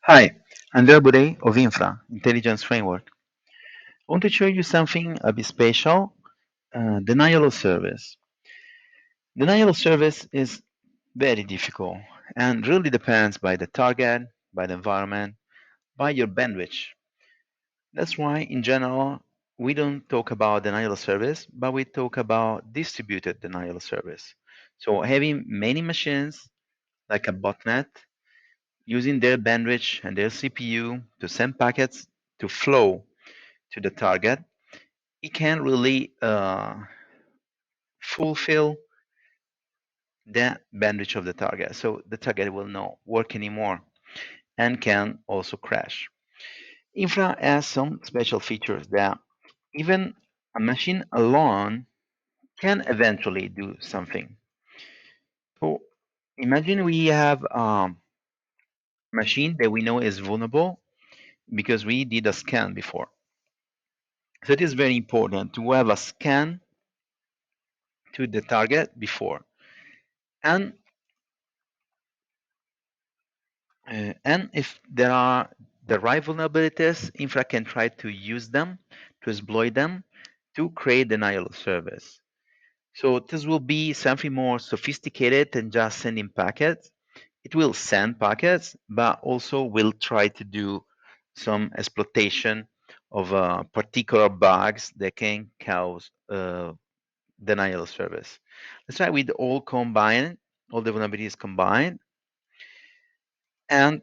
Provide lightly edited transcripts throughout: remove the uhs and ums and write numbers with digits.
Hi, I'm Bude of Infra Intelligence Framework. I want to show you something a bit special, denial of service. Denial of service is very difficult and really depends by the target, by the environment, by your bandwidth. That's why in general, we don't talk about denial of service, but we talk about distributed denial of service. So having many machines like a botnet using their bandwidth and their CPU to send packets to flow to the target, it can really fulfill the bandwidth of the target. So the target will not work anymore and can also crash. Infra has some special features that even a machine alone can eventually do something. So imagine we have a machine that we know is vulnerable because we did a scan before. So it is very important to have a scan to the target before. And and if there are the right vulnerabilities, Infra can try to use them, to exploit them, to create denial of service. So this will be something more sophisticated than just sending packets. It will send packets, but also will try to do some exploitation of particular bugs that can cause denial of service. Let's try with all combined, all the vulnerabilities combined, and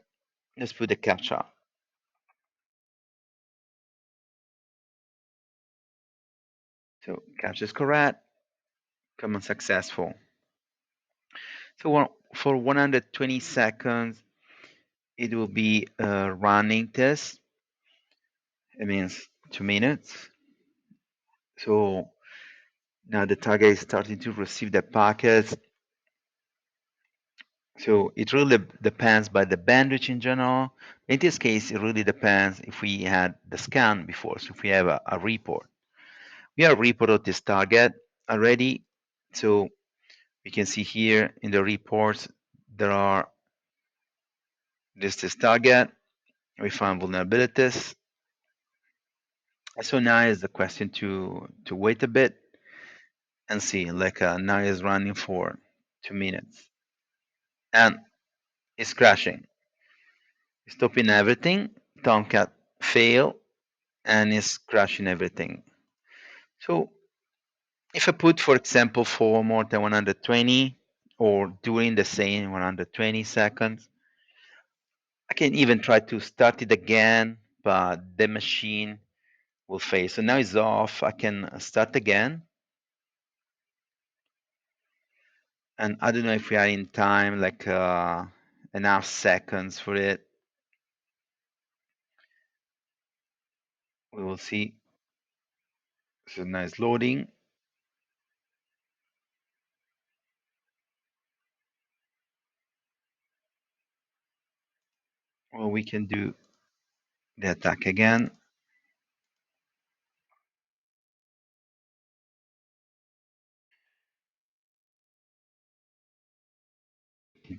let's put the captcha. So captcha is correct, command successful. So for 120 seconds, it will be a running test. It means 2 minutes. So now the target is starting to receive the packets. So it really depends by the bandwidth in general. In this case, it really depends if we had the scan before. So if we have a report, we have a report of this target already. So we can see here in the reports, there are this target. We found vulnerabilities. So now is the question to wait a bit and see. Like now is running for 2 minutes and it's crashing, stopping everything. Tomcat fail and is crashing everything. So if I put, for example, for more than 120 or during the same 120 seconds, I can even try to start it again, but the machine will fail. So now it's off. I can start again. And I don't know if we are in time, like enough seconds for it. We will see. So now it's loading. Well, we can do the attack again.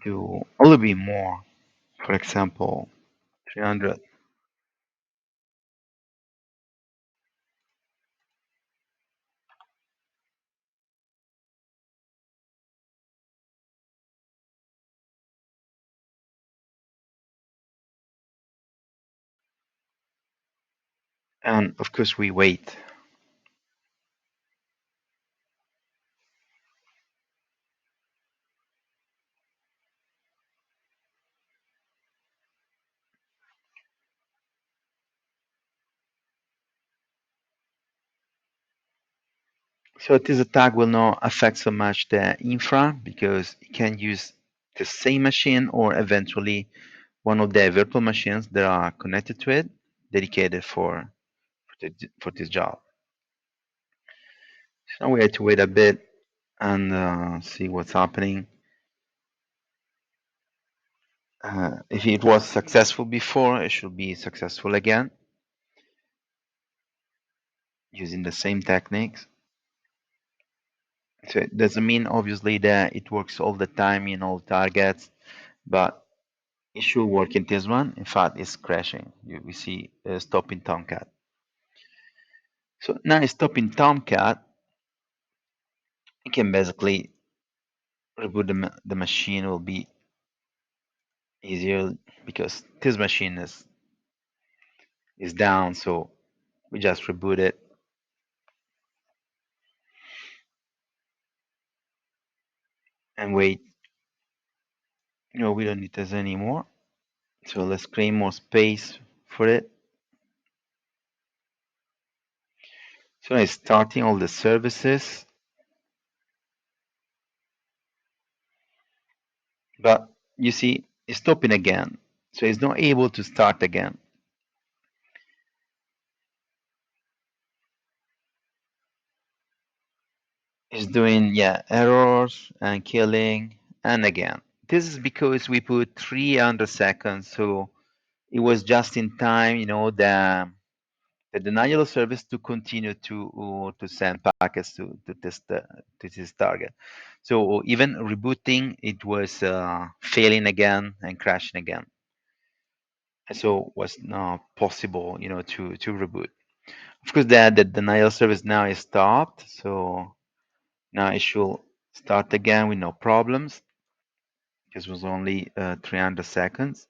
Do a little bit more. For example, 300. And of course, we wait. So this attack will not affect so much the infra because it can use the same machine or eventually one of the virtual machines that are connected to it, dedicated for this job. So we have to wait a bit and see what's happening. If it was successful before, it should be successful again using the same techniques. So it doesn't mean obviously that it works all the time in all targets, but It should work in this one. In fact, it's crashing. We see stopping Tomcat. So now it's stopping Tomcat. You can basically reboot the machine. Will be easier because this machine is down. So we just reboot it and wait. No, we don't need this anymore. So let's create more space for it. So it's starting all the services, but you see, it's stopping again. So it's not able to start again. It's doing, yeah, errors and killing and again. This is because we put 300 seconds, so it was just in time, the denial of service to continue to send packets to this target. So even rebooting, it was failing again and crashing again. And so was not possible, to reboot. Of course, the denial service now is stopped, so now it should start again with no problems. This was only 300 seconds.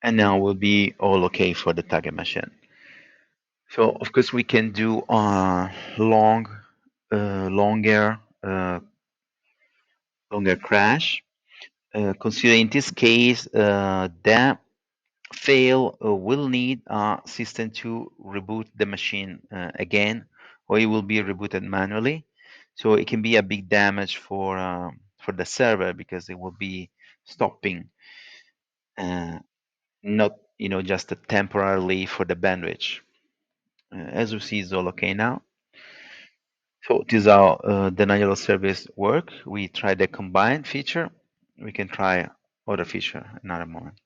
And now will be all okay for the target machine. So of course we can do longer, uh, longer crash. Consider in this case that fail will need a system to reboot the machine again, or it will be rebooted manually. So it can be a big damage for the server because it will be stopping, uh, not just temporarily for the bandwidth. As we see, it's all okay now. So this is how denial of service work. We try the combined feature. We can try other feature another moment.